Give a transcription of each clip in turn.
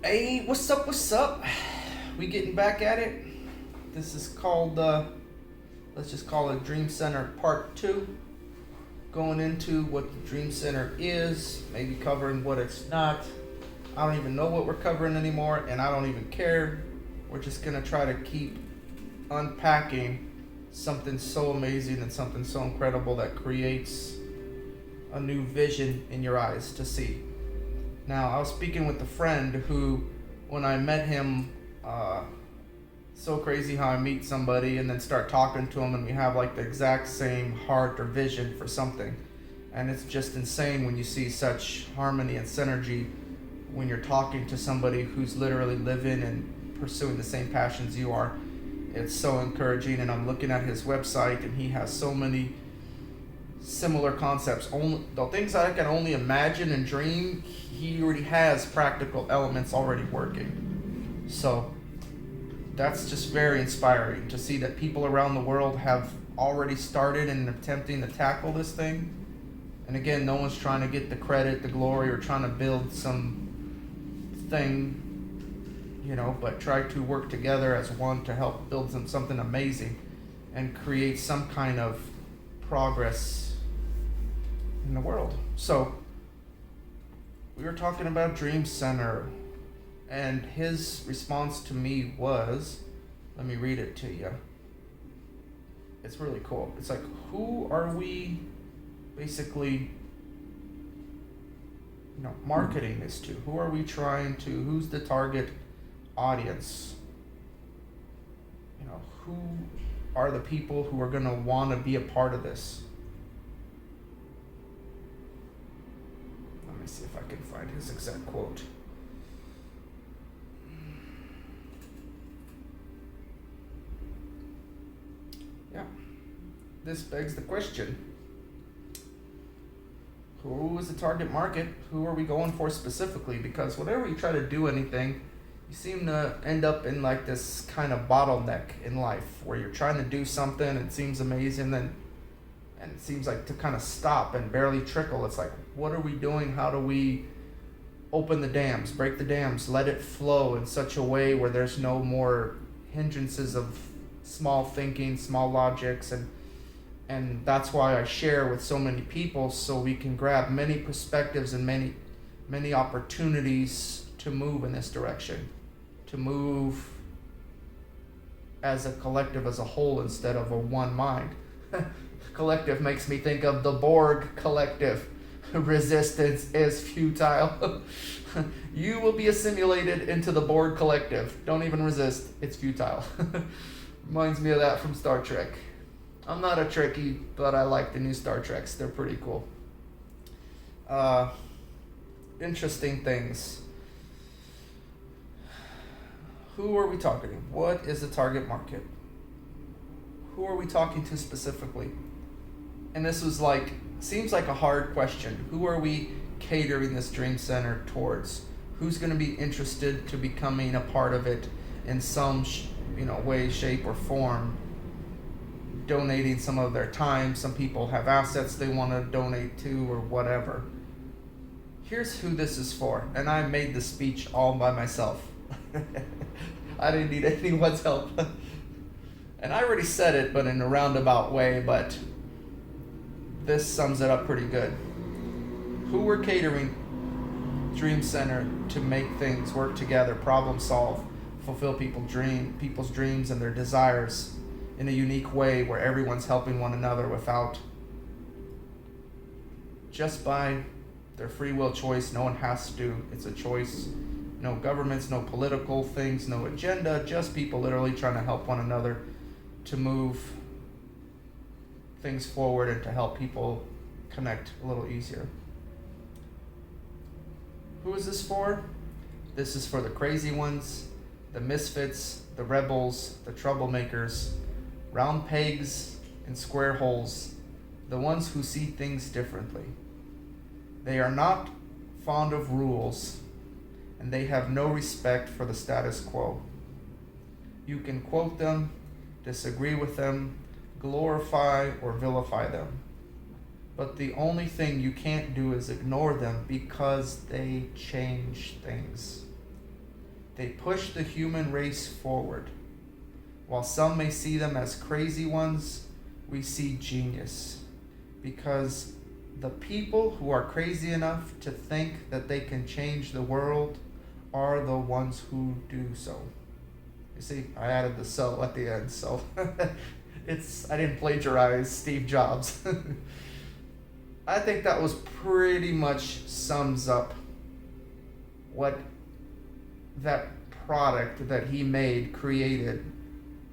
Hey, what's up? What's up? We getting back at it. This is called, let's just call it Dream Center Part 2. Going into what the Dream Center is, maybe covering what it's not. I don't even know what we're covering anymore, and I don't even care. We're just gonna try to keep unpacking something so amazing and something so incredible that creates a new vision in your eyes to see. Now, I was speaking with a friend who, when I met him, so crazy how I meet somebody and then start talking to them and we have like the exact same heart or vision for something. And it's just insane when you see such harmony and synergy when you're talking to somebody who's literally living and pursuing the same passions you are. It's so encouraging, and I'm looking at his website and he has so many similar concepts. Only the things I can only imagine and dream, he already has practical elements already working. So that's just very inspiring to see that people around the world have already started and attempting to tackle this thing. And again, no one's trying to get the credit, the glory, or trying to build some thing, but try to work together as one to help build something amazing and create some kind of progress in the world. So we were talking about Dream Center, and his response to me was, let me read it to you. It's really cool. It's like, who are we basically marketing this to? Who are we trying to, who's the target audience? Who are the people who are going to want to be a part of this? Let me see if I can find his exact quote. Yeah. This begs the question. Who is the target market? Who are we going for specifically? Because whenever you try to do anything, you seem to end up in like this kind of bottleneck in life where you're trying to do something and it seems amazing, and it seems like to kind of stop and barely trickle. It's like, what are we doing? How do we open the dams, break the dams, let it flow in such a way where there's no more hindrances of small thinking, small logics, and that's why I share with so many people, so we can grab many perspectives and many opportunities to move in this direction, to move as a collective, as a whole, instead of a one mind. Collective makes me think of the Borg collective. Resistance is futile. You will be assimilated into the Borg collective. Don't even resist. It's futile. Reminds me of that from Star Trek. I'm not a Trekkie, but I like the new Star Treks. They're pretty cool. Interesting things. Who are we talking to? What is the target market? Who are we talking to specifically? And this was seems like a hard question. Who are we catering this Dream Center towards? Who's going to be interested to becoming a part of it in some way, shape, or form? Donating some of their time. Some people have assets they want to donate to, or whatever. Here's who this is for. And I made the speech all by myself. I didn't need anyone's help. And I already said it, but in a roundabout way, but this sums it up pretty good. Who we're catering Dream Center to make things work together, problem solve, fulfill people's dreams and their desires in a unique way where everyone's helping one another without, just by their free will choice. No one has to. It's a choice. No governments, no political things, no agenda, just people literally trying to help one another to move things forward and to help people connect a little easier. Who is this for? This is for the crazy ones, the misfits, the rebels, the troublemakers, round pegs in square holes, the ones who see things differently. They are not fond of rules, and they have no respect for the status quo. You can quote them, disagree with them, glorify or vilify them. But the only thing you can't do is ignore them because they change things. They push the human race forward. While some may see them as crazy ones, we see genius. Because the people who are crazy enough to think that they can change the world are the ones who do so. You see, I added the so at the end, so I didn't plagiarize Steve Jobs. I think that was pretty much sums up what that product that he made created.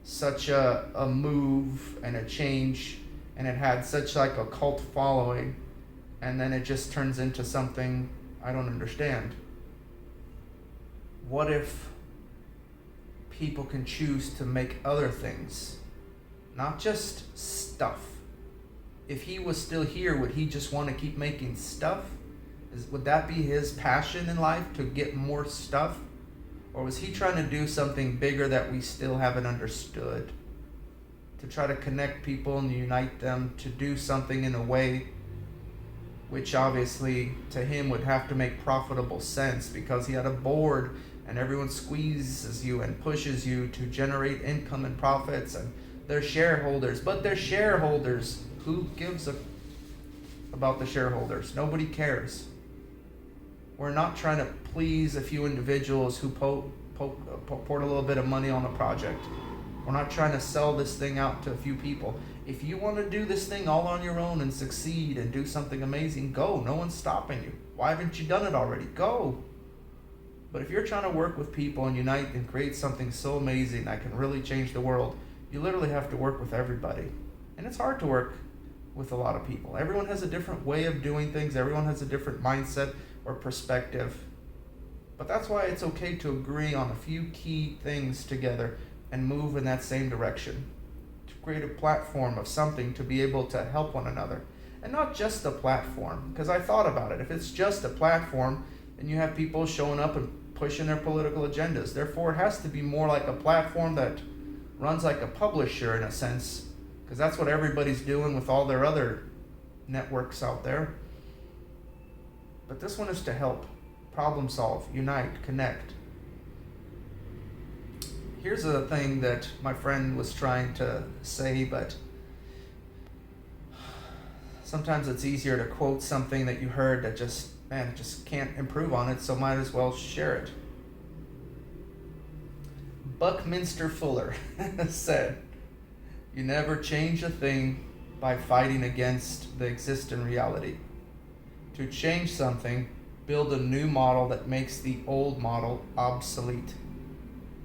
Such a move and a change, and it had such like a cult following, and then it just turns into something I don't understand. What if people can choose to make other things, not just stuff? If he was still here, would he just want to keep making stuff? Would that be his passion in life, to get more stuff? Or was he trying to do something bigger that we still haven't understood? To try to connect people and unite them, to do something in a way which obviously to him would have to make profitable sense, because he had a board and everyone squeezes you and pushes you to generate income and profits, and they're shareholders. But they're shareholders. Who gives about the shareholders? Nobody cares. We're not trying to please a few individuals who poured a little bit of money on a project. We're not trying to sell this thing out to a few people. If you want to do this thing all on your own and succeed and do something amazing, go. No one's stopping you. Why haven't you done it already? Go. But if you're trying to work with people and unite and create something so amazing that can really change the world, you literally have to work with everybody. And it's hard to work with a lot of people. Everyone has a different way of doing things. Everyone has a different mindset or perspective. But that's why it's okay to agree on a few key things together and move in that same direction, to create a platform of something to be able to help one another. And not just a platform, because I thought about it. If it's just a platform, then you have people showing up and pushing their political agendas. Therefore, it has to be more like a platform that runs like a publisher in a sense, because that's what everybody's doing with all their other networks out there. But this one is to help, problem solve, unite, connect. Here's a thing that my friend was trying to say, but sometimes it's easier to quote something that you heard that just can't improve on it, so might as well share it. Buckminster Fuller said, "You never change a thing by fighting against the existing reality. To change something, build a new model that makes the old model obsolete."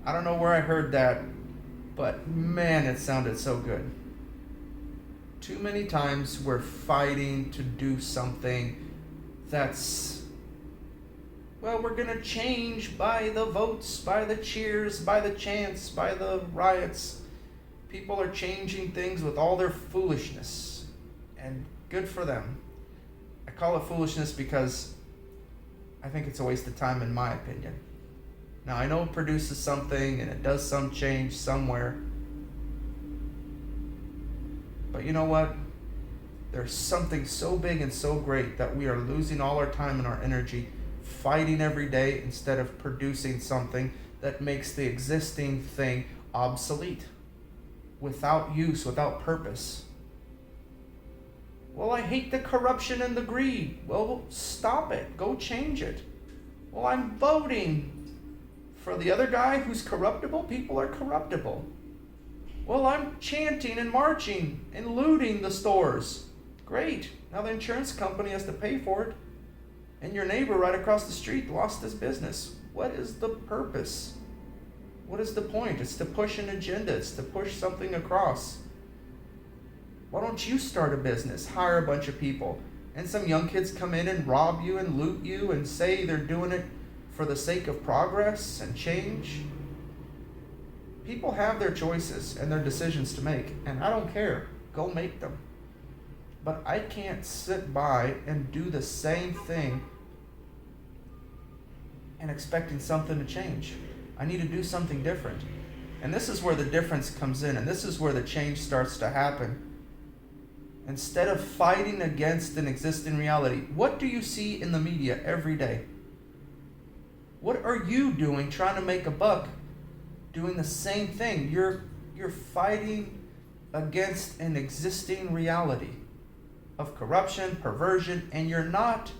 I don't know where I heard that, but man, it sounded so good. Too many times we're fighting to do something that's, well, we're going to change by the votes, by the cheers, by the chants, by the riots. People are changing things with all their foolishness, and good for them. I call it foolishness because I think it's a waste of time, in my opinion. Now, I know it produces something and it does some change somewhere, but you know what? There's something so big and so great that we are losing all our time and our energy fighting every day instead of producing something that makes the existing thing obsolete, without use, without purpose. Well, I hate the corruption and the greed. Well, stop it. Go change it. Well, I'm voting for the other guy who's corruptible. People are corruptible. Well, I'm chanting and marching and looting the stores. Great. Now the insurance company has to pay for it. And your neighbor right across the street lost his business. What is the purpose? What is the point? It's to push an agenda. It's to push something across. Why don't you start a business, hire a bunch of people, and some young kids come in and rob you and loot you and say they're doing it for the sake of progress and change? People have their choices and their decisions to make, and I don't care. Go make them. But I can't sit by and do the same thing and expecting something to change. I need to do something different. And this is where the difference comes in, and this is where the change starts to happen. Instead of fighting against an existing reality, what do you see in the media every day? What are you doing trying to make a buck doing the same thing? You're fighting against an existing reality of corruption, perversion, and you're not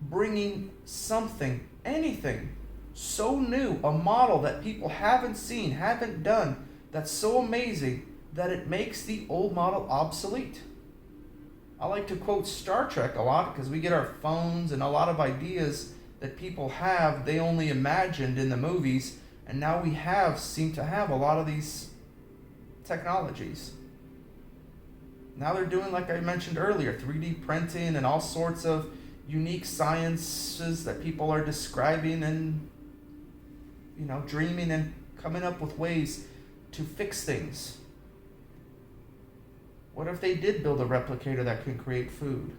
bringing something, anything so new, a model that people haven't seen, haven't done, that's so amazing that it makes the old model obsolete. I like to quote Star Trek a lot because we get our phones and a lot of ideas that people have, they only imagined in the movies, and now we seem to have a lot of these technologies. Now they're doing, like I mentioned earlier, 3D printing and all sorts of unique sciences that people are describing and, dreaming and coming up with ways to fix things. What if they did build a replicator that can create food?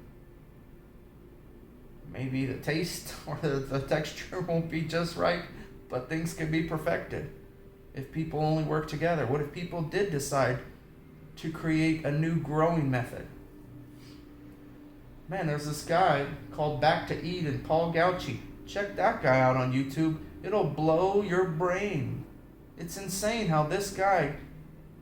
Maybe the taste or the texture won't be just right, but things can be perfected if people only work together. What if people did decide to create a new growing method? Man, there's this guy called Back to Eden, Paul Gauci. Check that guy out on YouTube. It'll blow your brain. It's insane how this guy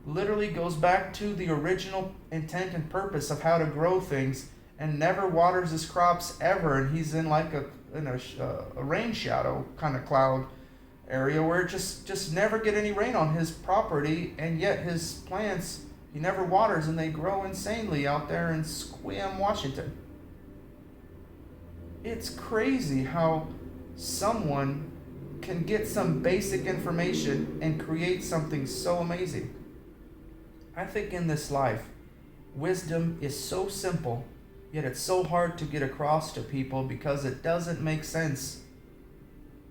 literally goes back to the original intent and purpose of how to grow things and never waters his crops ever, and he's in like a rain shadow kind of cloud area where it just never get any rain on his property, and yet his plants he never waters and they grow insanely out there in Sequim, Washington. It's crazy how someone can get some basic information and create something so amazing. I think in this life, wisdom is so simple, yet it's so hard to get across to people because it doesn't make sense.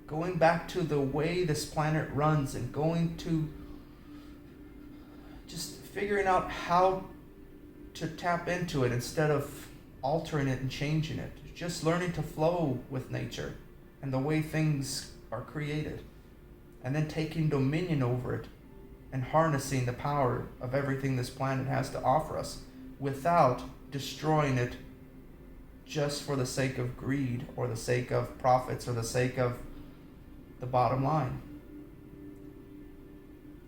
Going back to the way this planet runs and going to just figuring out how to tap into it instead of altering it and changing it. Just learning to flow with nature and the way things are created. And then taking dominion over it and harnessing the power of everything this planet has to offer us without destroying it just for the sake of greed or the sake of profits or the sake of the bottom line.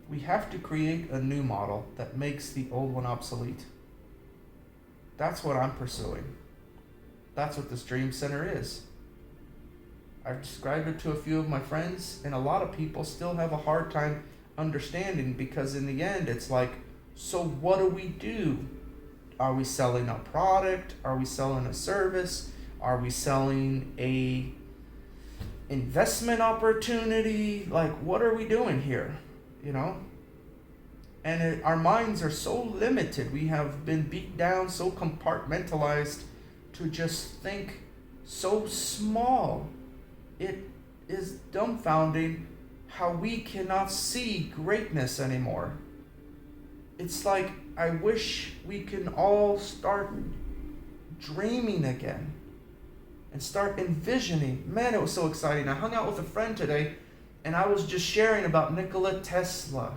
We have to create a new model that makes the old one obsolete. That's what I'm pursuing. That's what this Dream Center is. I've described it to a few of my friends, and a lot of people still have a hard time understanding because in the end it's like, so what do we do? Are we selling a product? Are we selling a service? Are we selling a investment opportunity? Like, what are we doing here? And our minds are so limited. We have been beat down, so compartmentalized to just think so small. It is dumbfounding how we cannot see greatness anymore. It's like, I wish we can all start dreaming again and start envisioning. Man, it was so exciting. I hung out with a friend today and I was just sharing about Nikola Tesla,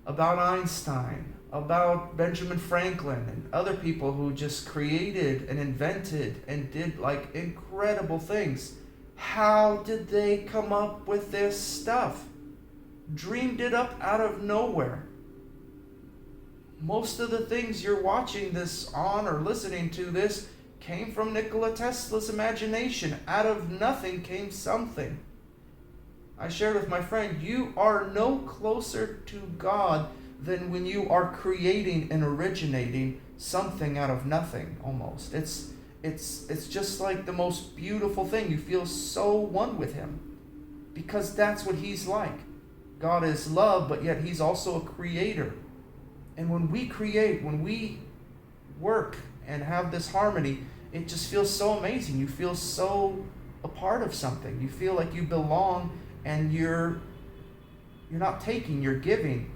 about Einstein, about Benjamin Franklin and other people who just created and invented and did like incredible things. How did they come up with this stuff? Dreamed it up out of nowhere. Most of the things you're watching this on or listening to this came from Nikola Tesla's imagination. Out of nothing came something. I shared with my friend, you are no closer to God than when you are creating and originating something out of nothing almost. It's just like the most beautiful thing. You feel so one with him because that's what he's like. God is love, but yet he's also a creator. And when we create, when we work and have this harmony, it just feels so amazing. You feel so a part of something. You feel like you belong and you're not taking, you're giving.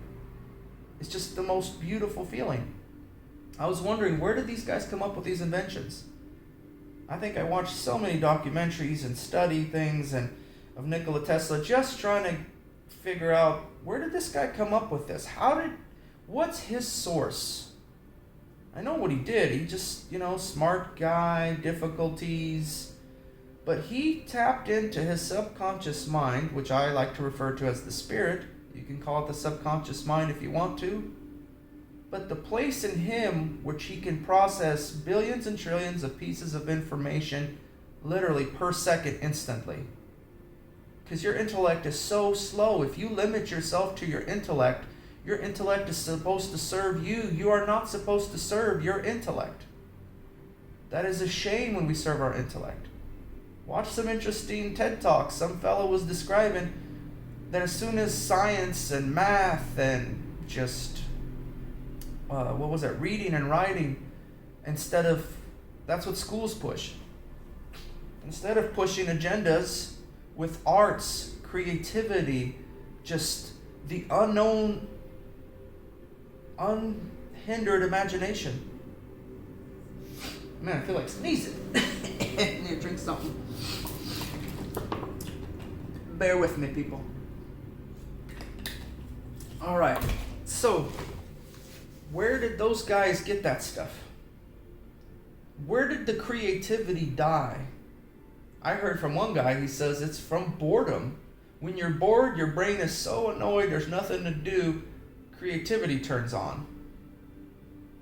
It's just the most beautiful feeling. I was wondering, where did these guys come up with these inventions? I think I watched so many documentaries and study things and of Nikola Tesla just trying to figure out, where did this guy come up with this? What's his source? I know what he did. He just, smart guy, difficulties, But he tapped into his subconscious mind, which I like to refer to as the spirit. You can call it the subconscious mind if you want to. But the place in him which he can process billions and trillions of pieces of information literally per second instantly. Because your intellect is so slow. If you limit yourself to your intellect is supposed to serve you. You are not supposed to serve your intellect. That is a shame when we serve our intellect. Watch some interesting TED Talks. Some fellow was describing that as soon as science and math and just, reading and writing, that's what schools push. Instead of pushing agendas with arts, creativity, just the unknown, unhindered imagination. Man, I feel like sneezing. I need to drink something. Bear with me, people. Alright, so where did those guys get that stuff? Where did the creativity die? I heard from one guy, he says it's from boredom. When you're bored, your brain is so annoyed, there's nothing to do, creativity turns on.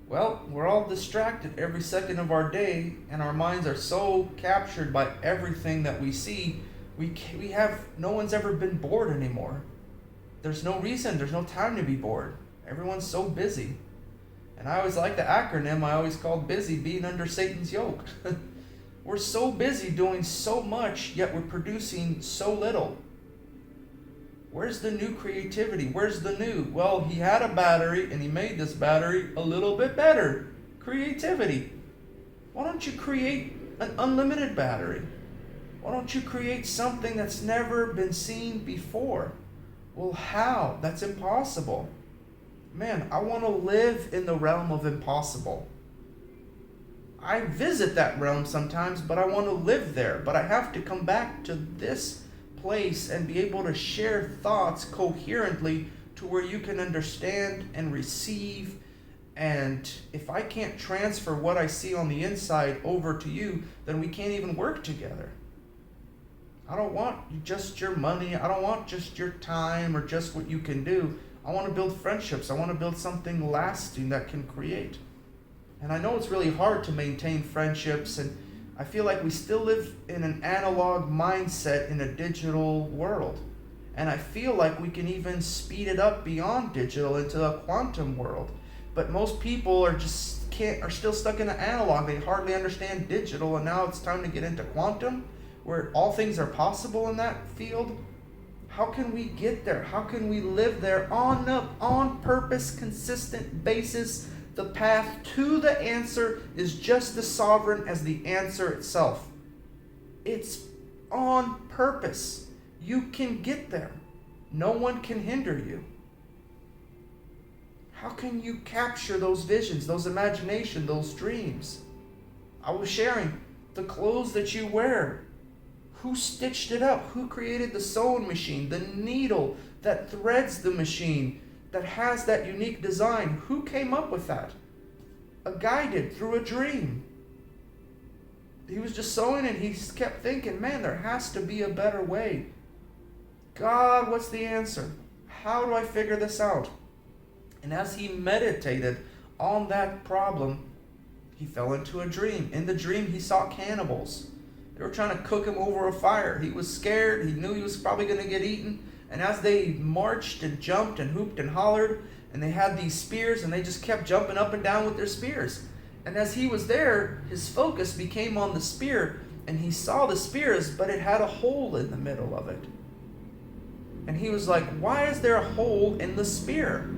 Well, we're all distracted every second of our day, and our minds are so captured by everything that we see, no one's ever been bored anymore. There's no reason, there's no time to be bored. Everyone's so busy. And I always like the acronym I always called BUSY, being under Satan's yoke. We're so busy doing so much, yet we're producing so little. Where's the new creativity? Where's the new? Well, he had a battery, and he made this battery a little bit better. Creativity. Why don't you create an unlimited battery? Why don't you create something that's never been seen before? Well, how? That's impossible. Man, I want to live in the realm of impossible. I visit that realm sometimes, but I want to live there. But I have to come back to this place and be able to share thoughts coherently to where you can understand and receive. And if I can't transfer what I see on the inside over to you, then we can't even work together. I don't want just your money. I don't want just your time or just what you can do. I want to build friendships. I want to build something lasting that can create. And I know it's really hard to maintain friendships, and I feel like we still live in an analog mindset in a digital world. And I feel like we can even speed it up beyond digital into a quantum world. But most people are still stuck in the analog. They hardly understand digital, and now it's time to get into quantum, where all things are possible in that field. How can we get there? How can we live there on purpose, consistent basis? The path to the answer is just as sovereign as the answer itself. It's on purpose. You can get there. No one can hinder you. How can you capture those visions, those imagination, those dreams? I was sharing the clothes that you wear. Who stitched it up? Who created the sewing machine, the needle that threads the machine, that has that unique design? Who came up with that? A guy did, through a dream. He was just sewing and he kept thinking, man, there has to be a better way. God, what's the answer? How do I figure this out? And as he meditated on that problem, he fell into a dream. In the dream, he saw cannibals. They were trying to cook him over a fire. He was scared. He knew he was probably going to get eaten. And as they marched and jumped and hooped and hollered, and they had these spears, and they just kept jumping up and down with their spears. And as he was there, his focus became on the spear, and he saw the spears, but it had a hole in the middle of it. And he was like, why is there a hole in the spear?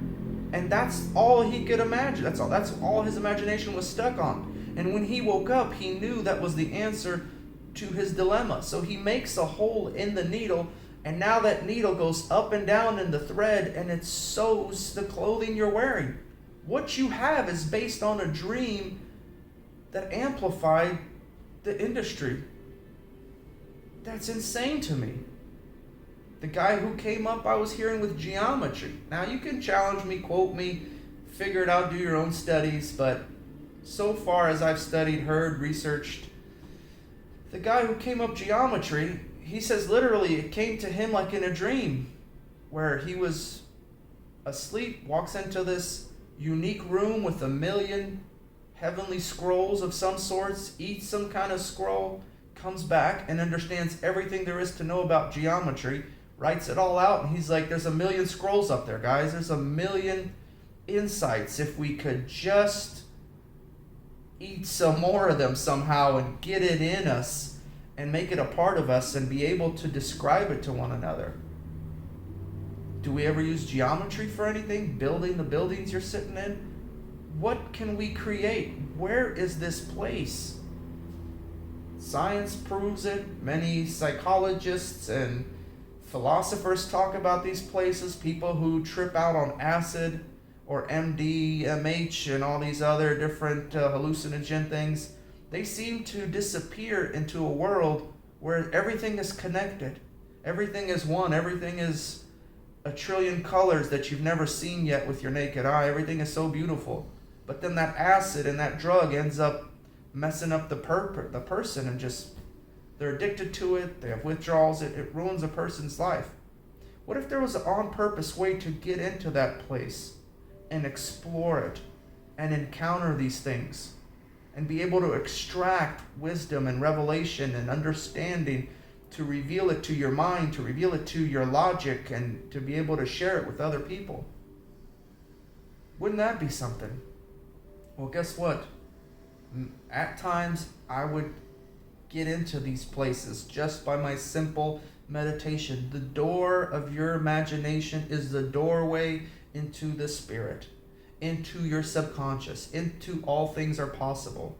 And that's all he could imagine. That's all his imagination was stuck on. And when he woke up, he knew that was the answer to his dilemma. So he makes a hole in the needle, and now that needle goes up and down in the thread, and it sews the clothing you're wearing. What you have is based on a dream that amplified the industry. That's insane to me. The guy who came up, I was hearing, with geometry. Now you can challenge me, quote me, figure it out, do your own studies, but so far as I've studied, heard, researched, The guy who came up geometry, he says literally it came to him like in a dream, where he was asleep, walks into this unique room with 1,000,000 heavenly scrolls of some sorts, eats some kind of scroll, comes back and understands everything there is to know about geometry, writes it all out, and he's like, there's 1,000,000 scrolls up there, guys. There's 1,000,000 insights. If we could just eat some more of them somehow and get it in us and make it a part of us and be able to describe it to one another. Do we ever use geometry for anything? Building the buildings you're sitting in? What can we create? Where is this place? Science proves it. Many psychologists and philosophers talk about these places. People who trip out on acid or MDMH and all these other different hallucinogen things, they seem to disappear into a world where everything is connected. Everything is one. Everything is a trillion colors that you've never seen yet with your naked eye. Everything is so beautiful. But then that acid and that drug ends up messing up the person, and just, they're addicted to it, they have withdrawals, it ruins a person's life. What if there was an on-purpose way to get into that place and explore it and encounter these things and be able to extract wisdom and revelation and understanding, to reveal it to your mind, to reveal it to your logic, and to be able to share it with other people? Wouldn't that be something? Well, guess what? At times, I would get into these places just by my simple meditation. The door of your imagination is the doorway into the spirit, into your subconscious, into all things are possible.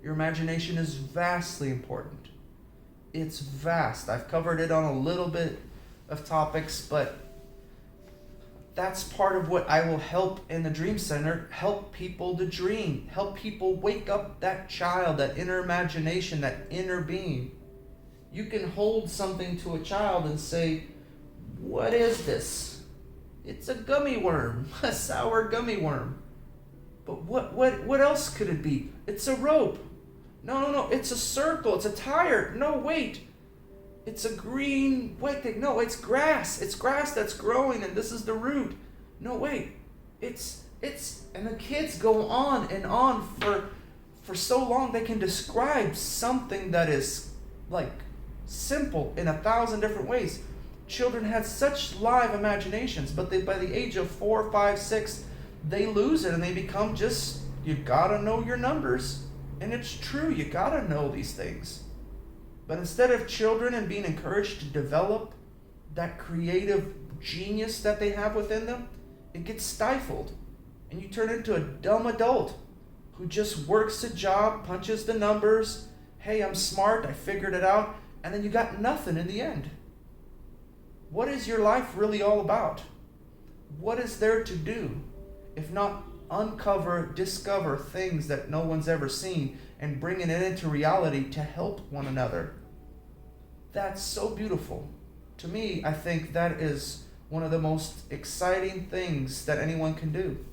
Your imagination is vastly important. It's vast. I've covered it on a little bit of topics, but that's part of what I will help in the Dream Center. Help people to dream. Help people wake up that child, that inner imagination, that inner being. You can hold something to a child and say, what is this? It's a gummy worm, a sour gummy worm. But what else could it be? It's a rope. No, it's a circle, it's a tire. No, wait. It's a green wet thing. No, it's grass. It's grass that's growing, and this is the root. No, wait. It's and the kids go on and on for so long they can describe something that is like simple in 1,000 different ways. Children had such live imaginations, but by the age of 4, 5, 6, they lose it and they become just, you gotta know your numbers. And it's true, you gotta know these things. But instead of children and being encouraged to develop that creative genius that they have within them, it gets stifled. And you turn into a dumb adult who just works a job, punches the numbers, hey, I'm smart, I figured it out, and then you got nothing in the end. What is your life really all about? What is there to do if not uncover, discover things that no one's ever seen and bringing it into reality to help one another? That's so beautiful. To me, I think that is one of the most exciting things that anyone can do.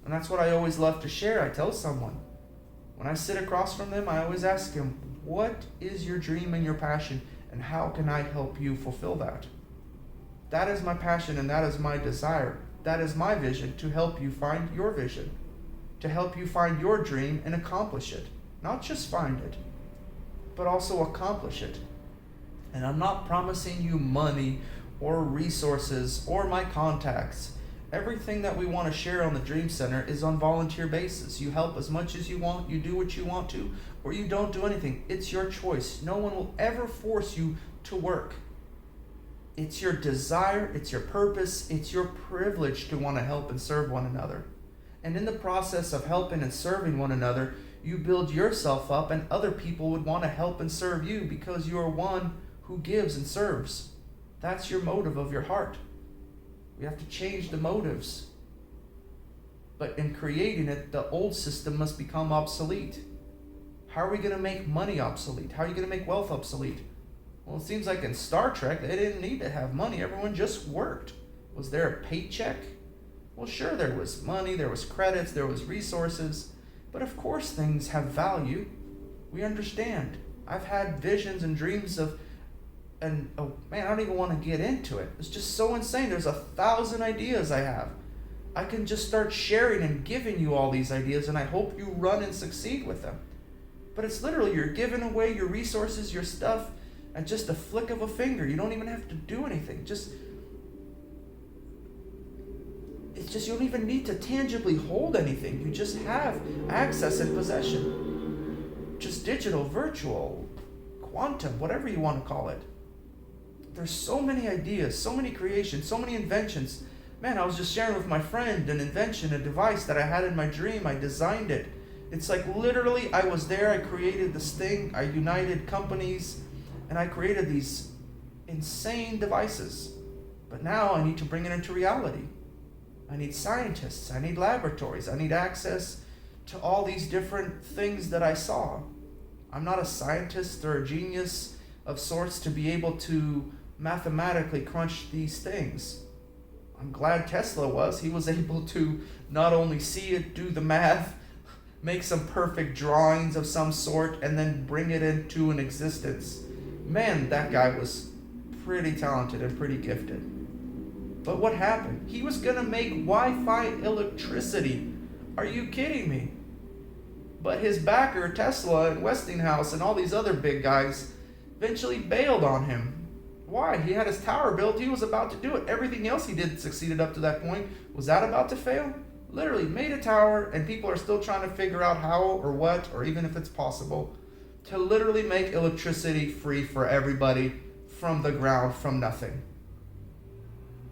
And that's what I always love to share. I tell someone, when I sit across from them, I always ask them, what is your dream and your passion, and how can I help you fulfill that? That is my passion, and that is my desire. That is my vision, to help you find your vision, to help you find your dream and accomplish it. Not just find it, but also accomplish it. And I'm not promising you money or resources or my contacts. Everything that we want to share on the Dream Center is on volunteer basis. You help as much as you want, you do what you want to, or you don't do anything. It's your choice. No one will ever force you to work. It's your desire, it's your purpose, it's your privilege to want to help and serve one another. And in the process of helping and serving one another, you build yourself up, and other people would want to help and serve you because you are one who gives and serves. That's your motive of your heart. We have to change the motives. But in creating it, the old system must become obsolete. How are we going to make money obsolete? How are you going to make wealth obsolete? Well, it seems like in Star Trek, they didn't need to have money. Everyone just worked. Was there a paycheck? Well, sure, there was money, there was credits, there was resources. But of course things have value. We understand. I've had visions and dreams of, and oh man, I don't even want to get into it. It's just so insane. There's 1,000 ideas I have. I can just start sharing and giving you all these ideas, and I hope you run and succeed with them. But it's literally, you're giving away your resources, your stuff, at just a flick of a finger. You don't even have to do anything. It's just you don't even need to tangibly hold anything. You just have access and possession. Just digital, virtual, quantum, whatever you want to call it. There's so many ideas, so many creations, so many inventions. Man, I was just sharing with my friend an invention, a device that I had in my dream. I designed it. It's like literally I was there, I created this thing, I united companies, and I created these insane devices. But now I need to bring it into reality. I need scientists, I need laboratories, I need access to all these different things that I saw. I'm not a scientist or a genius of sorts to be able to mathematically crunch these things. I'm glad Tesla was. He was able to not only see it, do the math, make some perfect drawings of some sort, and then bring it into an existence. Man, that guy was pretty talented and pretty gifted. But what happened? He was gonna make Wi-Fi electricity. Are you kidding me? But his backer, Tesla and Westinghouse and all these other big guys, eventually bailed on him. Why? He had his tower built. He was about to do it. Everything else he did succeeded up to that point. Was that about to fail? Literally made a tower, and people are still trying to figure out how or what, or even if it's possible, to literally make electricity free for everybody from the ground, from nothing.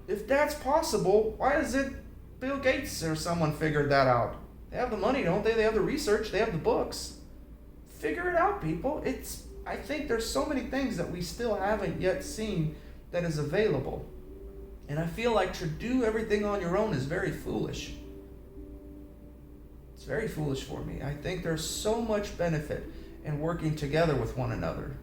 If that's possible, why isn't Bill Gates or someone figured that out? They have the money, don't they? They have the research, they have the books. Figure it out, people. I think there's so many things that we still haven't yet seen that is available. And I feel like to do everything on your own is very foolish. It's very foolish for me. I think there's so much benefit in working together with one another,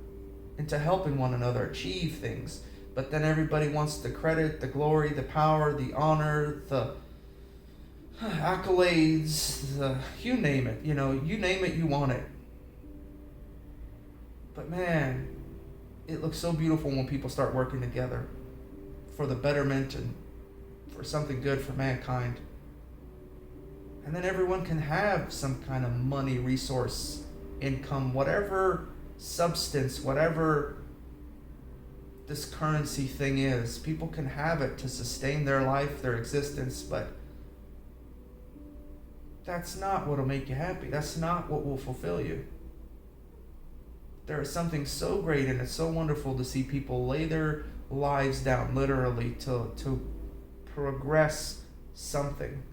into helping one another achieve things. But then everybody wants the credit, the glory, the power, the honor, the accolades, you name it. You name it, you want it. But man, it looks so beautiful when people start working together for the betterment and for something good for mankind. And then everyone can have some kind of money, resource, income, whatever substance, whatever this currency thing is. People can have it to sustain their life, their existence, but that's not what will make you happy. That's not what will fulfill you. There is something so great, and it's so wonderful to see people lay their lives down, literally, to progress something.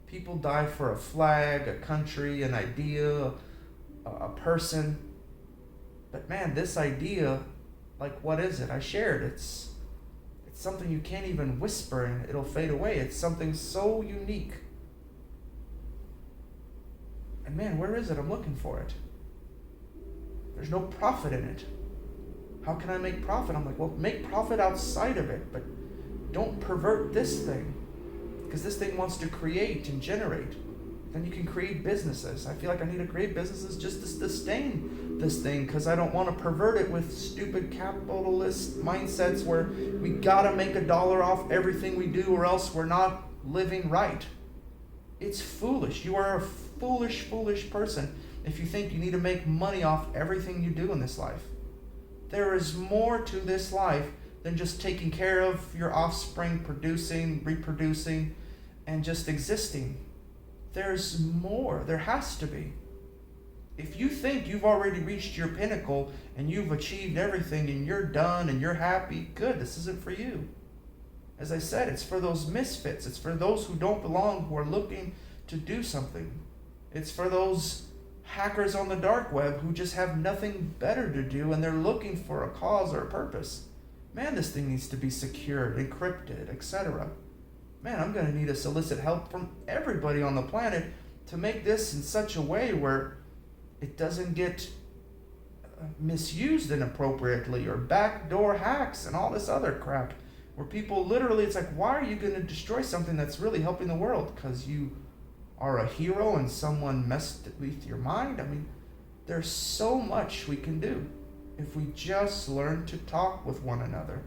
People die for a flag, a country, an idea, a person. But man, this idea, like, what is it? I shared. It's something you can't even whisper and it'll fade away. It's something so unique. And man, where is it? I'm looking for it. There's no profit in it. How can I make profit? I'm like, well, make profit outside of it, but don't pervert this thing. Because this thing wants to create and generate. Then you can create businesses. I feel like I need to create businesses just to sustain this thing, because I don't want to pervert it with stupid capitalist mindsets where we gotta make $1 off everything we do or else we're not living right. It's foolish. You are a foolish, foolish person if you think you need to make money off everything you do in this life. There is more to this life than just taking care of your offspring, producing, reproducing, and just existing. There's more. There has to be. If you think you've already reached your pinnacle and you've achieved everything and you're done and you're happy, good, this isn't for you. As I said, it's for those misfits. It's for those who don't belong, who are looking to do something. It's for those hackers on the dark web who just have nothing better to do and they're looking for a cause or a purpose. Man, this thing needs to be secured, encrypted, etc. Man, I'm going to need to solicit help from everybody on the planet to make this in such a way where it doesn't get misused inappropriately, or backdoor hacks and all this other crap where people literally, it's like, why are you going to destroy something that's really helping the world? Because you are a hero and someone messed with your mind? I mean, There's so much we can do if we just learn to talk with one another.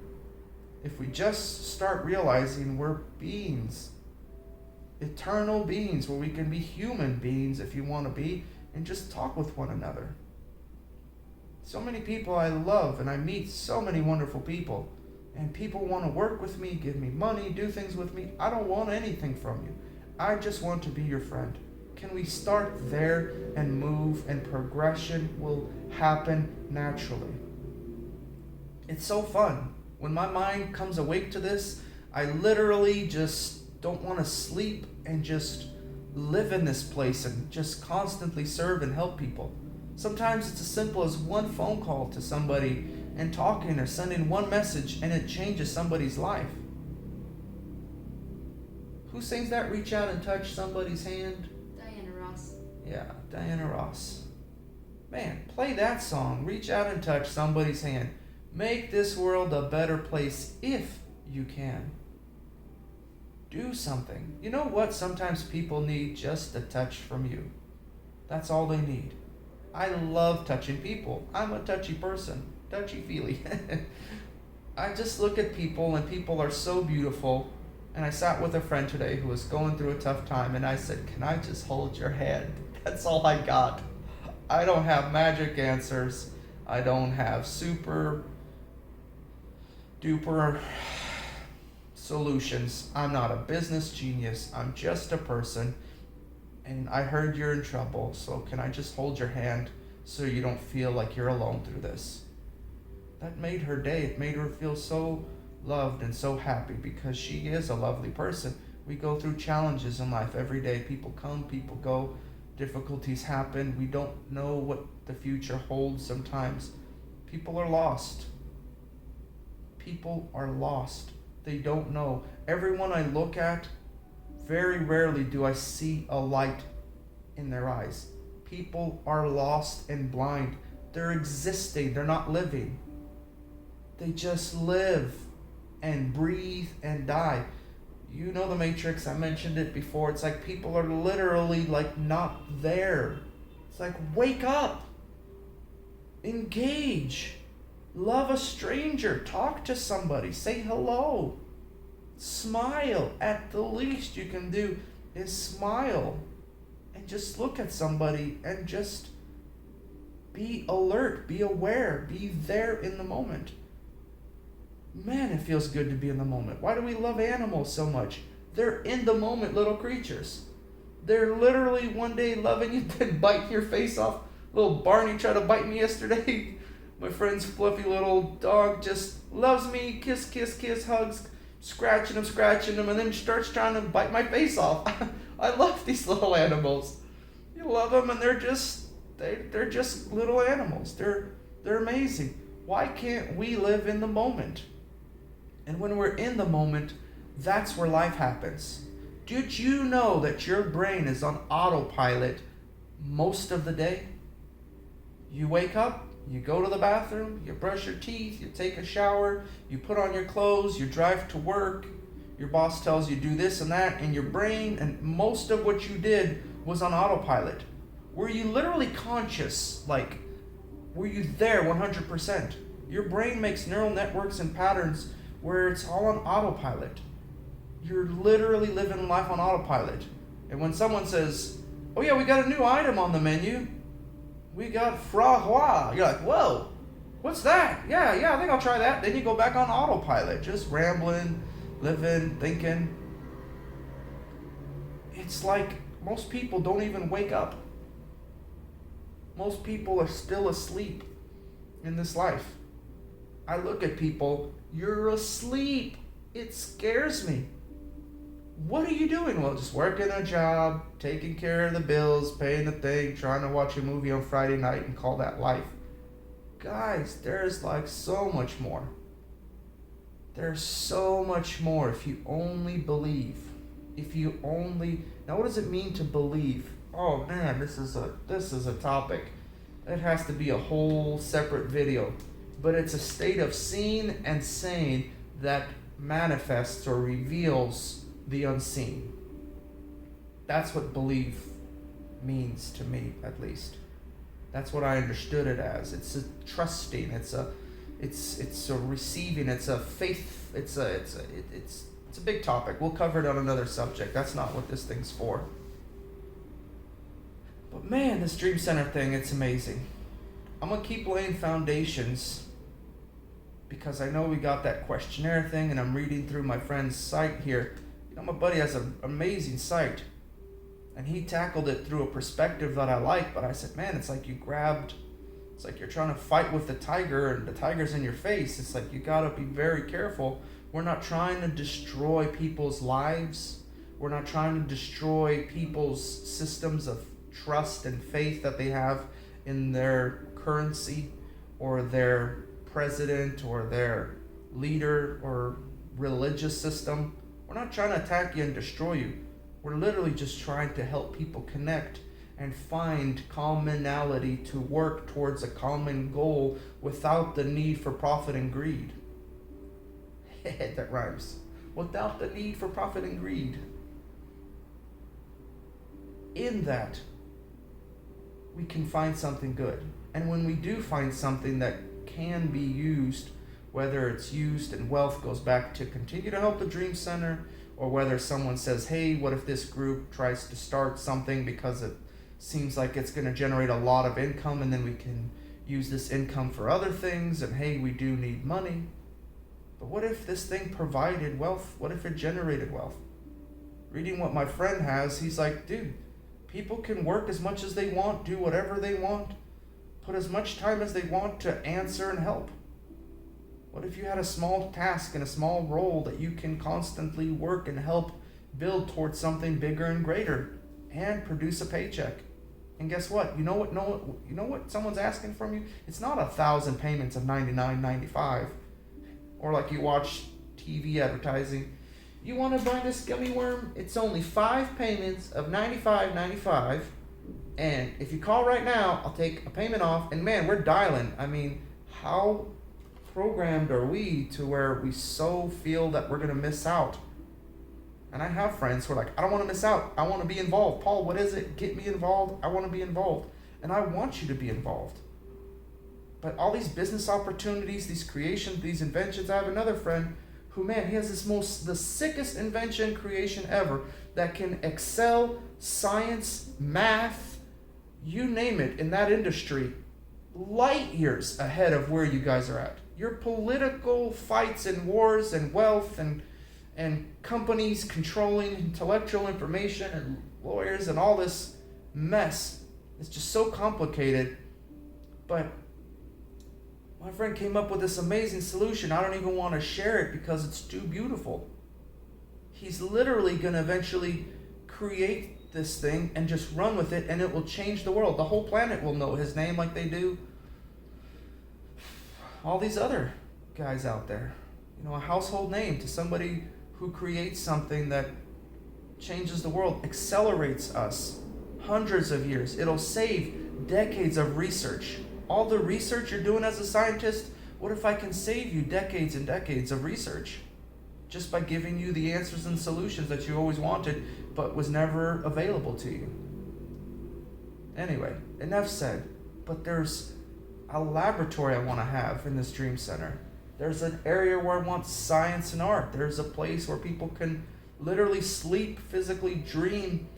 If we just start realizing we're beings, eternal beings, where we can be human beings if you want to be, and just talk with one another. So many people I love, and I meet so many wonderful people, and people want to work with me, give me money, do things with me. I don't want anything from you. I just want to be your friend. Can we start there and move, and progression will happen naturally? It's so fun. When my mind comes awake to this, I literally just don't want to sleep and just live in this place and just constantly serve and help people. Sometimes it's as simple as one phone call to somebody and talking or sending one message, and it changes somebody's life. Who sings that? Reach out and touch somebody's hand. Diana Ross. Yeah, Diana Ross. Man, play that song. Reach out and touch somebody's hand. Make this world a better place if you can. Do something. You know what? Sometimes people need just a touch from you. That's all they need. I love touching people. I'm a touchy person. Touchy-feely. I just look at people, and people are so beautiful. And I sat with a friend today who was going through a tough time, and I said, can I just hold your hand? That's all I got. I don't have magic answers. I don't have super duper solutions. I'm not a business genius. I'm just a person. And I heard you're in trouble, so can I just hold your hand so you don't feel like you're alone through this? That made her day. It made her feel so loved and so happy, because she is a lovely person. We go through challenges in life every day. People come, people go, difficulties happen. We don't know what the future holds sometimes. People are lost. People are lost. They don't know. Everyone I look at, very rarely do I see a light in their eyes. People are lost and blind. They're existing. They're not living. They just live and breathe and die. You know the Matrix. I mentioned it before. It's like people are literally like not there. It's like, wake up. Engage. Love a stranger. Talk to somebody. Say hello. Smile. At the least you can do is smile. And just look at somebody and just be alert. Be aware. Be there in the moment. Man, it feels good to be in the moment. Why do we love animals so much? They're in the moment little creatures. They're literally one day loving you, then biting your face off. Little Barney tried to bite me yesterday. My friend's fluffy little dog just loves me. Kiss, kiss, kiss, hugs, scratching him, and then starts trying to bite my face off. I love these little animals. You love them, and they're just little animals. They're amazing. Why can't we live in the moment? And when we're in the moment, that's where life happens. Did you know that your brain is on autopilot most of the day? You wake up, you go to the bathroom, you brush your teeth, you take a shower, you put on your clothes, you drive to work, your boss tells you do this and that, and your brain and most of what you did was on autopilot. Were you literally conscious? Like, were you there 100%? Your brain makes neural networks and patterns where it's all on autopilot. You're literally living life on autopilot. And when someone says, oh yeah, we got a new item on the menu. We got froid. You're like, whoa, what's that? Yeah, I think I'll try that. Then you go back on autopilot, just rambling, living, thinking. It's like most people don't even wake up. Most people are still asleep in this life. I look at people, you're asleep. It scares me. What are you doing? Well, just working a job, taking care of the bills, paying the thing, trying to watch a movie on Friday night and call that life. Guys, there's like so much more. There's so much more if you only believe. Now what does it mean to believe? Oh man, this is a topic. It has to be a whole separate video. But it's a state of seeing and saying that manifests or reveals the unseen. That's what believe means to me, at least. That's what I understood it as. It's a trusting. It's a receiving. It's a faith. It's a big topic. We'll cover it on another subject. That's not what this thing's for. But man, this Dream Center thing, it's amazing. I'm gonna keep laying foundations because I know we got that questionnaire thing, and I'm reading through my friend's site here. You know, my buddy has an amazing site, and he tackled it through a perspective that I like, but I said, man, it's like it's like you're trying to fight with the tiger and the tiger's in your face. It's like you gotta be very careful. We're not trying to destroy people's lives. We're not trying to destroy people's systems of trust and faith that they have in their currency or their president or their leader or religious system. We're not trying to attack you and destroy you. We're literally just trying to help people connect and find commonality to work towards a common goal without the need for profit and greed. That rhymes. Without the need for profit and greed. In that, we can find something good. And when we do find something that can be used, whether it's used and wealth goes back to continue to help the Dream Center, or whether someone says, hey, what if this group tries to start something because it seems like it's going to generate a lot of income, and then we can use this income for other things, and hey, we do need money. But what if this thing provided wealth? What if it generated wealth? Reading what my friend has, he's like, dude, people can work as much as they want, do whatever they want, put as much time as they want to answer and help. What if you had a small task and a small role that you can constantly work and help build towards something bigger and greater and produce a paycheck? And guess what? You know what someone's asking from you? It's not 1,000 payments of $99.95. Or like you watch TV advertising. You want to buy this gummy worm? It's only 5 payments of $95.95. And if you call right now, I'll take a payment off. And man, we're dialing. I mean, how programmed are we to where we so feel that we're going to miss out? And I have friends who are like, I don't want to miss out. I want to be involved. Paul, what is it? Get me involved. I want to be involved. And I want you to be involved. But all these business opportunities, these creations, these inventions, I have another friend who, man, he has the sickest invention creation ever that can excel science, math, you name it, in that industry, light years ahead of where you guys are at. Your political fights and wars and wealth and companies controlling intellectual information and lawyers and all this mess. It's just so complicated. But my friend came up with this amazing solution. I don't even want to share it because it's too beautiful. He's literally going to eventually create this thing and just run with it, and it will change the world. The whole planet will know his name like they do all these other guys out there. You know, a household name to somebody who creates something that changes the world, accelerates us hundreds of years. It'll save decades of research. All the research you're doing as a scientist, what if I can save you decades and decades of research just by giving you the answers and solutions that you always wanted but was never available to you? Anyway, enough said. But there's a laboratory I want to have in this Dream Center. There's an area where I want science and art. There's a place where people can literally sleep, physically dream,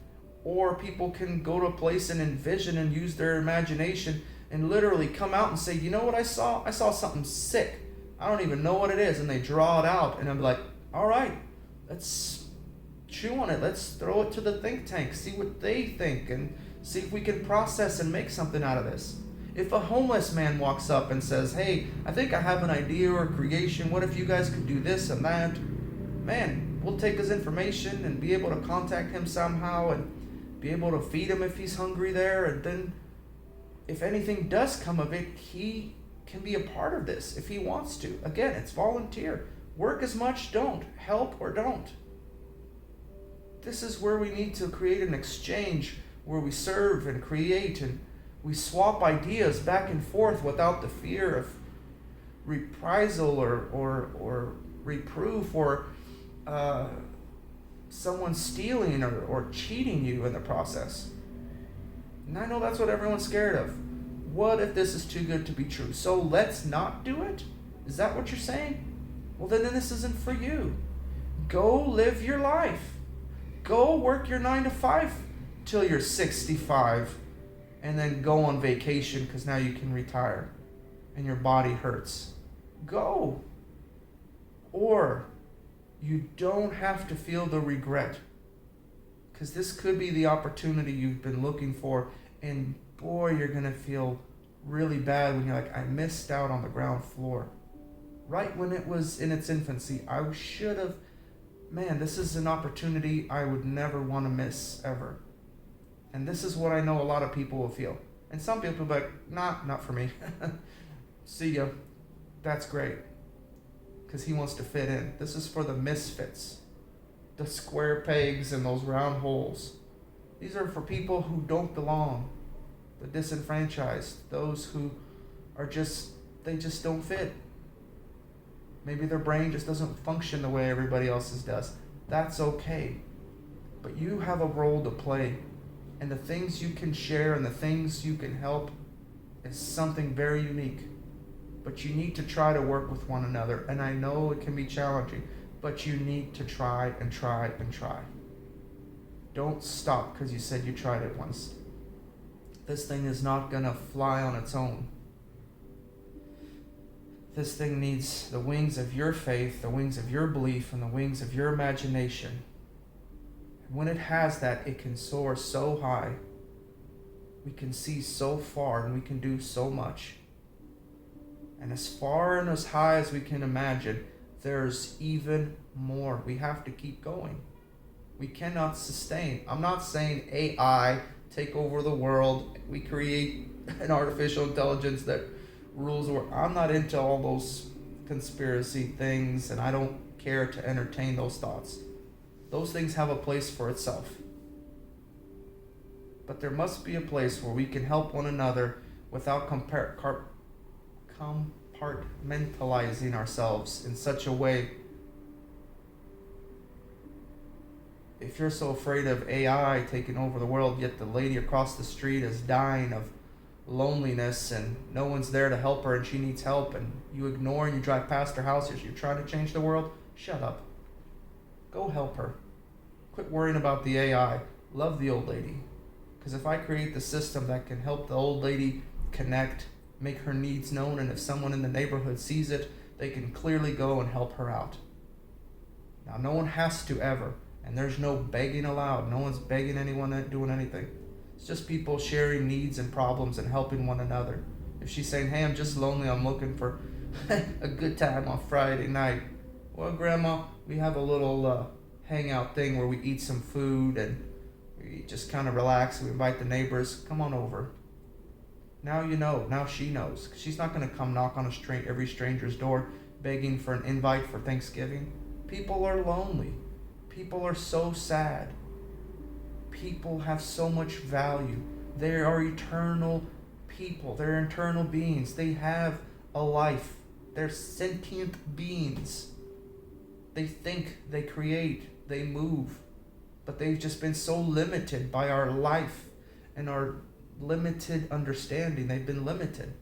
or people can go to a place and envision and use their imagination and literally come out and say, you know what I saw? I saw something sick. I don't even know what it is. And they draw it out. And I'm like, all right, let's chew on it. Let's throw it to the think tank, see what they think, and see if we can process and make something out of this. If a homeless man walks up and says, hey, I think I have an idea or a creation. What if you guys could do this and that? Man, we'll take his information and be able to contact him somehow and be able to feed him if he's hungry there. And then if anything does come of it, he can be a part of this if he wants to. Again, it's volunteer. Work as much, don't. Help or don't. This is where we need to create an exchange where we serve and create and we swap ideas back and forth without the fear of reprisal or reproof or someone stealing or cheating you in the process. And I know that's what everyone's scared of. What if this is too good to be true? So let's not do it? Is that what you're saying? Well, then this isn't for you. Go live your life. Go work your 9 to 5 till you're 65 and then go on vacation because now you can retire and your body hurts. Go. Or you don't have to feel the regret, because this could be the opportunity you've been looking for, and boy, you're going to feel really bad when you're like, I missed out on the ground floor. Right when it was in its infancy, I should have, man, this is an opportunity I would never want to miss ever. And this is what I know a lot of people will feel. And some people will be like, nah, not for me. See ya. That's great. Because he wants to fit in. This is for the misfits. The square pegs and those round holes. These are for people who don't belong. The disenfranchised. Those who are they just don't fit. Maybe their brain just doesn't function the way everybody else's does. That's okay. But you have a role to play. And the things you can share and the things you can help is something very unique. But you need to try to work with one another. And I know it can be challenging, but you need to try and try and try. Don't stop because you said you tried it once. This thing is not going to fly on its own. This thing needs the wings of your faith, the wings of your belief, and the wings of your imagination. And when it has that, it can soar so high. We can see so far and we can do so much. And as far and as high as we can imagine, there's even more. We have to keep going. We cannot sustain. I'm not saying AI take over the world. We create an artificial intelligence that rules the world. I'm not into all those conspiracy things, and I don't care to entertain those thoughts. Those things have a place for itself. But there must be a place where we can help one another without compartmentalizing ourselves in such a way. If you're so afraid of AI taking over the world, yet the lady across the street is dying of loneliness and no one's there to help her and she needs help, and you ignore and you drive past her house as you're trying to change the world, shut up. Go help her. Quit worrying about the AI. Love the old lady. Because if I create the system that can help the old lady connect, make her needs known, and if someone in the neighborhood sees it, they can clearly go and help her out. Now, no one has to ever, and there's no begging allowed. No one's begging anyone doing anything. It's just people sharing needs and problems and helping one another. If she's saying, hey, I'm just lonely, I'm looking for a good time on Friday night. Well, Grandma, we have a little hangout thing where we eat some food and we just kind of relax. We invite the neighbors, come on over. Now you know. Now she knows. She's not going to come knock on every stranger's door begging for an invite for Thanksgiving. People are lonely. People are so sad. People have so much value. They are eternal people. They're eternal beings. They have a life. They're sentient beings. They think, they create, they move. But they've just been so limited by our life and our limited understanding. They've been limited.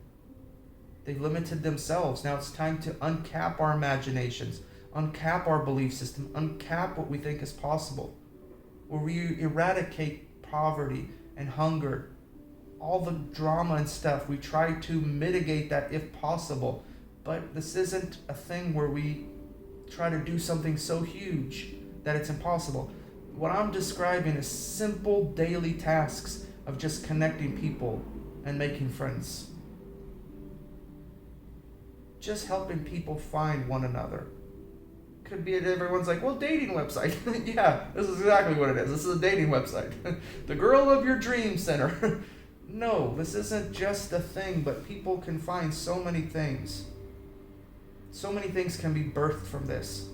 They've limited themselves. Now it's time to uncap our imaginations, uncap our belief system, uncap what we think is possible. Where we eradicate poverty and hunger, all the drama and stuff. We try to mitigate that if possible. But this isn't a thing where we try to do something so huge that it's impossible. What I'm describing is simple daily tasks of just connecting people and making friends. Just helping people find one another. Could be that everyone's like, well, dating website. Yeah, this is exactly what it is. This is a dating website. The girl of your dream center. No, this isn't just a thing, but people can find so many things. So many things can be birthed from this.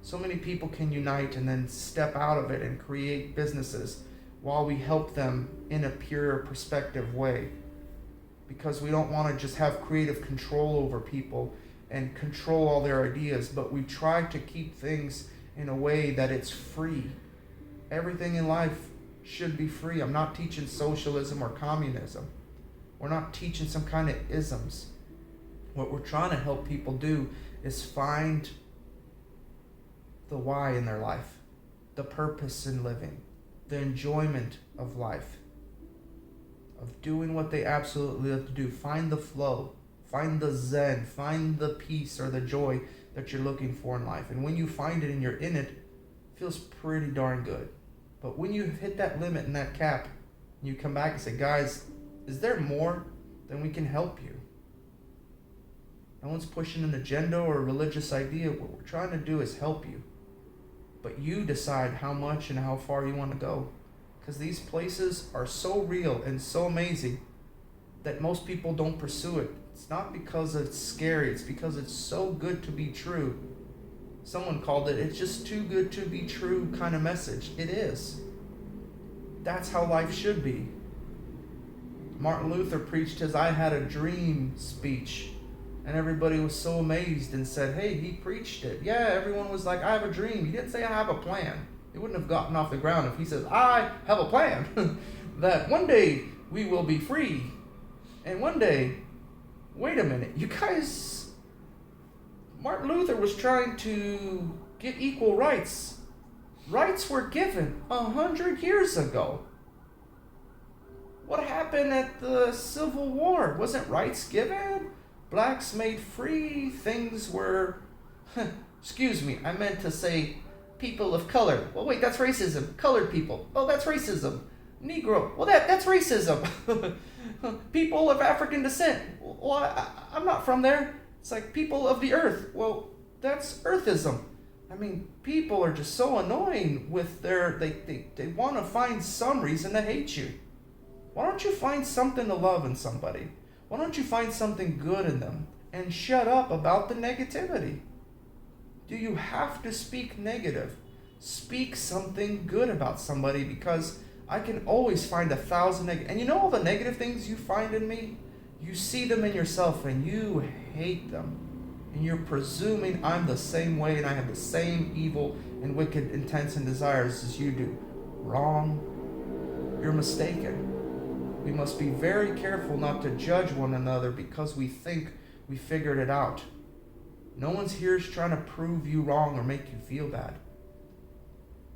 So many people can unite and then step out of it and create businesses while we help them in a pure perspective way. Because we don't want to just have creative control over people and control all their ideas, but we try to keep things in a way that it's free. Everything in life should be free. I'm not teaching socialism or communism. We're not teaching some kind of isms. What we're trying to help people do is find the why in their life, the purpose in living, the enjoyment of life, of doing what they absolutely love to do. Find the flow, find the zen, find the peace or the joy that you're looking for in life. And when you find it and you're in it, it feels pretty darn good. But when you hit that limit and that cap, and you come back and say, guys, is there more? Then we can help you. No one's pushing an agenda or a religious idea. What we're trying to do is help you. But you decide how much and how far you want to go. Because these places are so real and so amazing that most people don't pursue it. It's not because it's scary. It's because it's so good to be true. Someone called it, it's just too good to be true kind of message. It is. That's how life should be. Martin Luther preached his I Had a Dream speech. And everybody was so amazed and said, hey, he preached it. Yeah, everyone was like, I have a dream. He didn't say I have a plan. It wouldn't have gotten off the ground if he says, I have a plan. That one day we will be free. And one day, wait a minute, you guys, Martin Luther was trying to get equal rights. Rights were given 100 years ago. What happened at the Civil War? Wasn't rights given? Blacks made free, things were, excuse me, I meant to say people of color. Well, wait, that's racism. Colored people. Oh, that's racism. Negro. Well, that's racism. People of African descent. Well, I'm not from there. It's like people of the earth. Well, that's earthism. I mean, people are just so annoying with they want to find some reason to hate you. Why don't you find something to love in somebody? Why don't you find something good in them and shut up about the negativity? Do you have to speak negative? Speak something good about somebody, because I can always find 1,000 negative. And you know all the negative things you find in me? You see them in yourself and you hate them. And you're presuming I'm the same way and I have the same evil and wicked intents and desires as you do. Wrong. You're mistaken. We must be very careful not to judge one another because we think we figured it out. No one's here trying to prove you wrong or make you feel bad.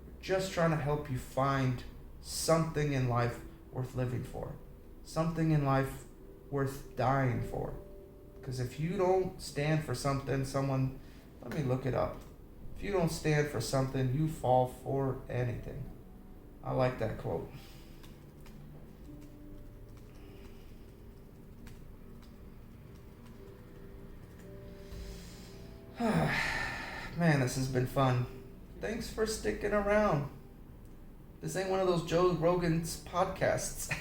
We're just trying to help you find something in life worth living for. Something in life worth dying for. Because if you don't stand for something, let me look it up. If you don't stand for something, you fall for anything. I like that quote. Man, this has been fun. Thanks for sticking around. This ain't one of those Joe Rogan's podcasts.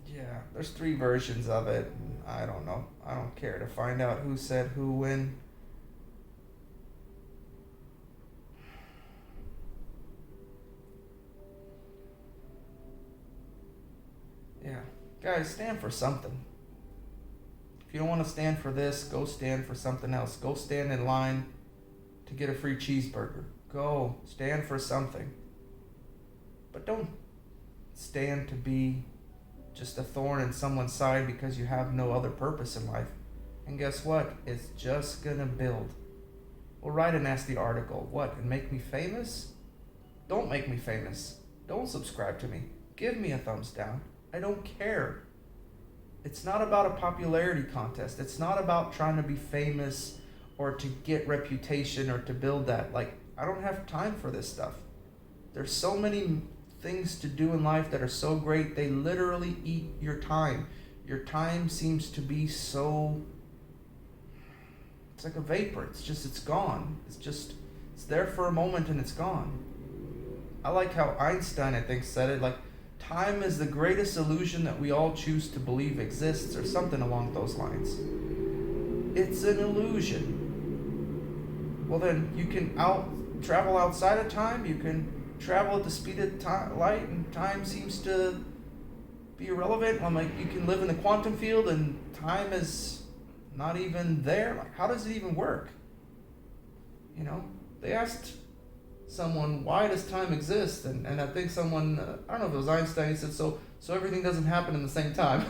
Yeah, there's 3 versions of it. I don't know. I don't care to find out who said who when. Yeah, guys, stand for something. If you don't want to stand for this, go stand for something else. Go stand in line to get a free cheeseburger. Go stand for something. But don't stand to be just a thorn in someone's side because you have no other purpose in life. And guess what? It's just gonna build. Well, write a nasty article. What? And make me famous? Don't make me famous. Don't subscribe to me. Give me a thumbs down. I don't care. It's not about a popularity contest. It's not about trying to be famous or to get reputation or to build that. Like, I don't have time for this stuff. There's so many things to do in life that are so great, they literally eat your time. Your time seems to be so, it's like a vapor. It's gone. It's there for a moment and it's gone. I like how Einstein, I think, said it, like, time is the greatest illusion that we all choose to believe exists, or something along those lines. It's an illusion. Well, then you can travel outside of time. You can travel at the speed of light, and time seems to be irrelevant. I'm like, you can live in the quantum field, and time is not even there. Like, how does it even work? You know, they asked someone, why does time exist? And I think someone, I don't know if it was Einstein, he said, so everything doesn't happen in the same time.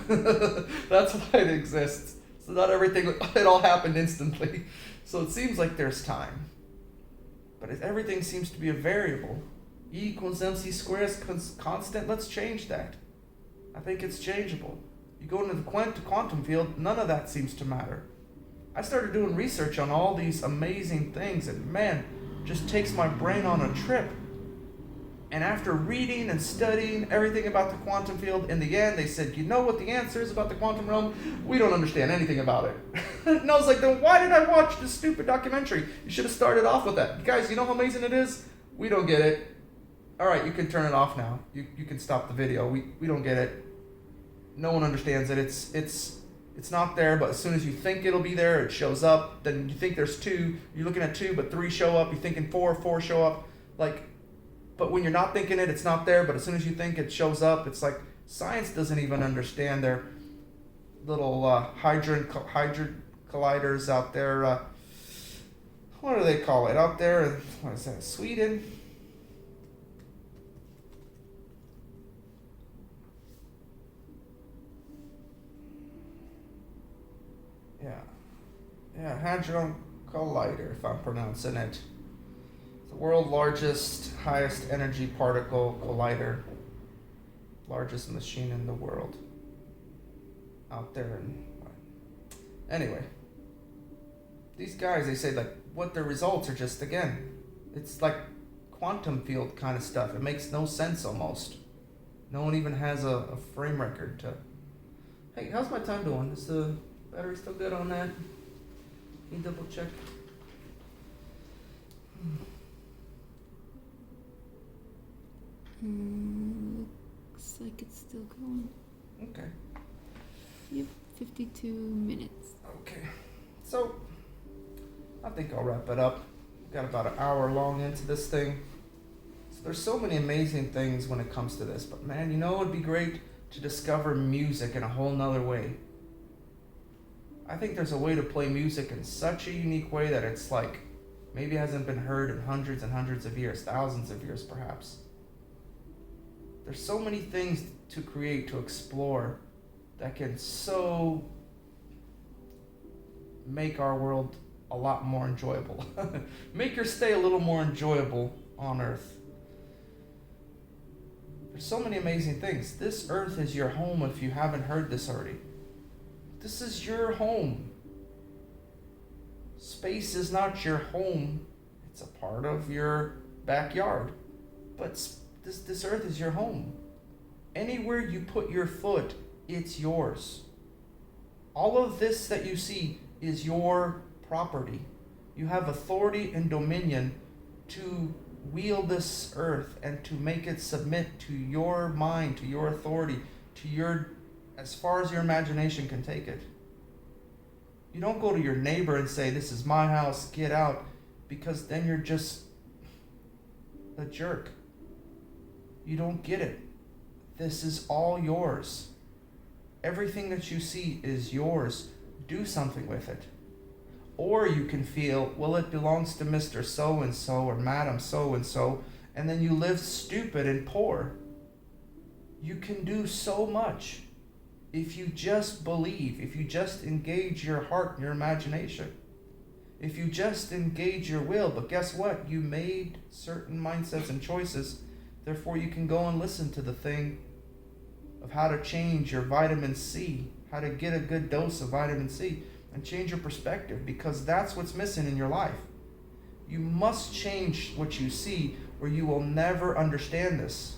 That's why it exists. So not everything, it all happened instantly. So it seems like there's time. But everything seems to be a variable. E equals mc squared is constant. Let's change that. I think it's changeable. You go into the quantum field, none of that seems to matter. I started doing research on all these amazing things, and man, just takes my brain on a trip. And after reading and studying everything about the quantum field, in the end they said, you know what the answer is about the quantum realm? We don't understand anything about it. And I was like, then why did I watch this stupid documentary? You should have started off with that. Guys, you know how amazing it is? We don't get it. Alright, you can turn it off now. You can stop the video. We don't get it. No one understands it. It's not there, but as soon as you think it'll be there, it shows up. Then you think there's 2, you're looking at 2, but 3 show up. You're thinking 4 show up. But when you're not thinking it, it's not there. But as soon as you think it shows up, it's like science doesn't even understand their little hadron colliders out there. What do they call it out there? What is that? Sweden. Yeah, Hadron Collider, if I'm pronouncing it. The world's largest, highest energy particle collider. Largest machine in the world. Out there. Anyway. These guys, they say like what their results are just, again, it's like quantum field kind of stuff. It makes no sense almost. No one even has a frame record to... Hey, how's my time doing? Is the battery still good on that? Can you double check? Looks like it's still going. Okay. Yep, 52 minutes. Okay. So, I think I'll wrap it up. Got about an hour long into this thing. So there's so many amazing things when it comes to this. But man, you know, it'd be great to discover music in a whole nother way. I think there's a way to play music in such a unique way that it's like, maybe hasn't been heard in hundreds and hundreds of years, thousands of years perhaps. There's so many things to create, to explore, that can so make our world a lot more enjoyable. Make your stay a little more enjoyable on Earth. There's so many amazing things. This Earth is your home if you haven't heard this already. This is your home. Space is not your home. It's a part of your backyard. But this Earth is your home. Anywhere you put your foot, it's yours. All of this that you see is your property. You have authority and dominion to wield this earth and to make it submit to your mind, to your authority, to your, as far as your imagination can take it. You don't go to your neighbor and say, this is my house, get out, because then you're just a jerk. You don't get it. This is all yours. Everything that you see is yours. Do something with it. Or you can feel, well, it belongs to Mr. So-and-so or Madam So-and-so, and then you live stupid and poor. You can do so much if you just believe, if you just engage your heart and your imagination, if you just engage your will. But guess what? You made certain mindsets and choices, therefore you can go and listen to the thing of how to change your vitamin C, how to get a good dose of vitamin C, and change your perspective, because that's what's missing in your life. You must change what you see, or you will never understand this.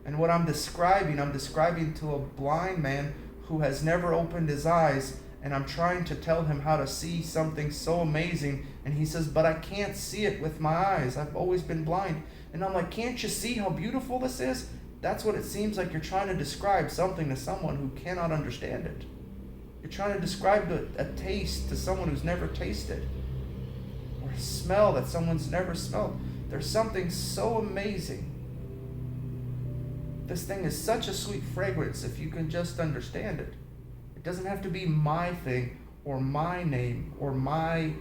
And what I'm describing to a blind man who has never opened his eyes, and I'm trying to tell him how to see something so amazing, and he says, but I can't see it with my eyes. I've always been blind. And I'm like, can't you see how beautiful this is? That's what it seems like. You're trying to describe something to someone who cannot understand it. You're trying to describe a taste to someone who's never tasted, or a smell that someone's never smelled. There's something so amazing. This thing is such a sweet fragrance if you can just understand it. It doesn't have to be my thing or my name or my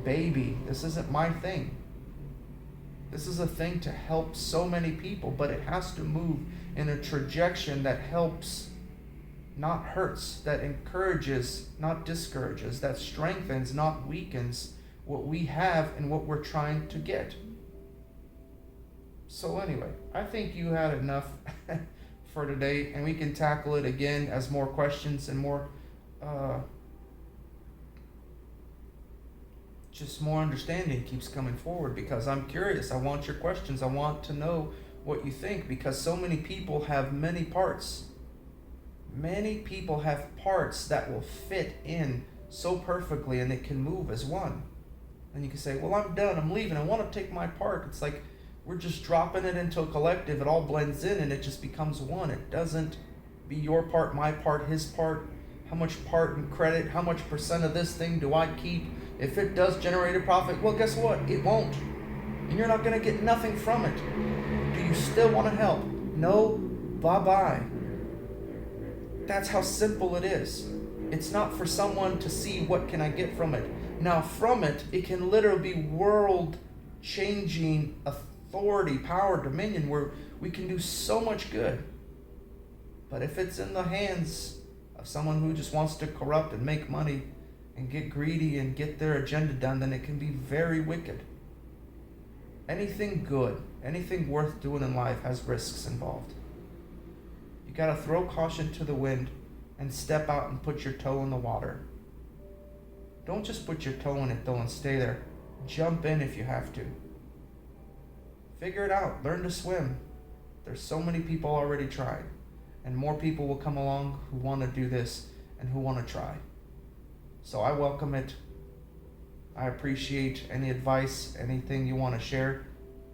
baby. This isn't my thing. This is a thing to help so many people, but it has to move in a trajectory that helps, not hurts, that encourages, not discourages, that strengthens, not weakens what we have and what we're trying to get. So anyway, I think you had enough for today, and we can tackle it again as more questions and more just more understanding keeps coming forward, because I'm curious. I want your questions. I want to know what you think, because so many people have many parts. Many people have parts that will fit in so perfectly, and it can move as one. And you can say, well, I'm done, I'm leaving, I want to take my part. It's like we're just dropping it into a collective. It all blends in and it just becomes one. It doesn't be your part, my part, his part. How much part and credit, how much percent of this thing do I keep? If it does generate a profit, well, guess what? It won't. And you're not going to get nothing from it. Do you still want to help? No, bye-bye. That's how simple it is. It's not for someone to see what can I get from it. Now, from it, it can literally be world-changing authority, power, dominion, where we can do so much good. But if it's in the hands of someone who just wants to corrupt and make money and get greedy and get their agenda done, then it can be very wicked. Anything good, anything worth doing in life has risks involved. You gotta throw caution to the wind and step out and put your toe in the water. Don't just put your toe in it though and stay there. Jump in if you have to. Figure it out. Learn to swim. There's so many people already trying, and more people will come along who want to do this and who want to try. So I welcome it. I appreciate any advice, anything you want to share,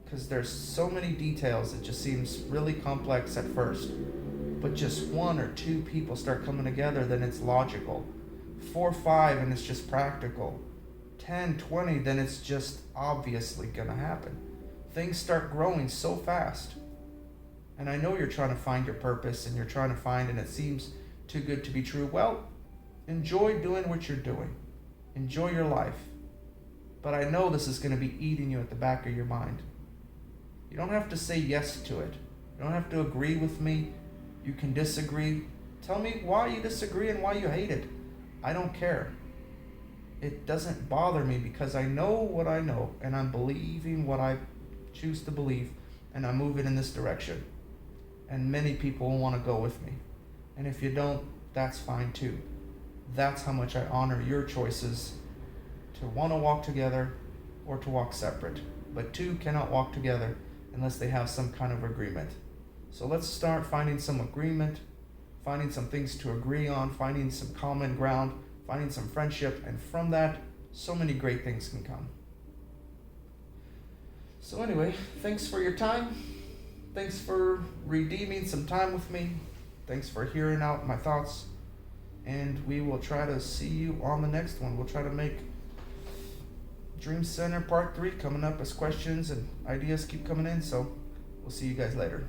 because there's so many details. It just seems really complex at first. But just one or two people start coming together, then it's logical. 4 or 5, and it's just practical. 10, 20, then it's just obviously gonna happen. Things start growing so fast. And I know you're trying to find your purpose, and you're trying to find, and it seems too good to be true. Well, enjoy doing what you're doing. Enjoy your life. But I know this is going to be eating you at the back of your mind. You don't have to say yes to it. You don't have to agree with me. You can disagree. Tell me why you disagree and why you hate it. I don't care. It doesn't bother me, because I know what I know, and I'm believing what I choose to believe, and I'm moving in this direction. And many people will want to go with me. And if you don't, that's fine too. That's how much I honor your choices to want to walk together or to walk separate. But two cannot walk together unless they have some kind of agreement. So let's start finding some agreement, finding some things to agree on, finding some common ground, finding some friendship, and from that, so many great things can come. So anyway, thanks for your time. Thanks for redeeming some time with me. Thanks for hearing out my thoughts. And we will try to see you on the next one. We'll try to make Dream Center Part 3 coming up as questions and ideas keep coming in. So we'll see you guys later.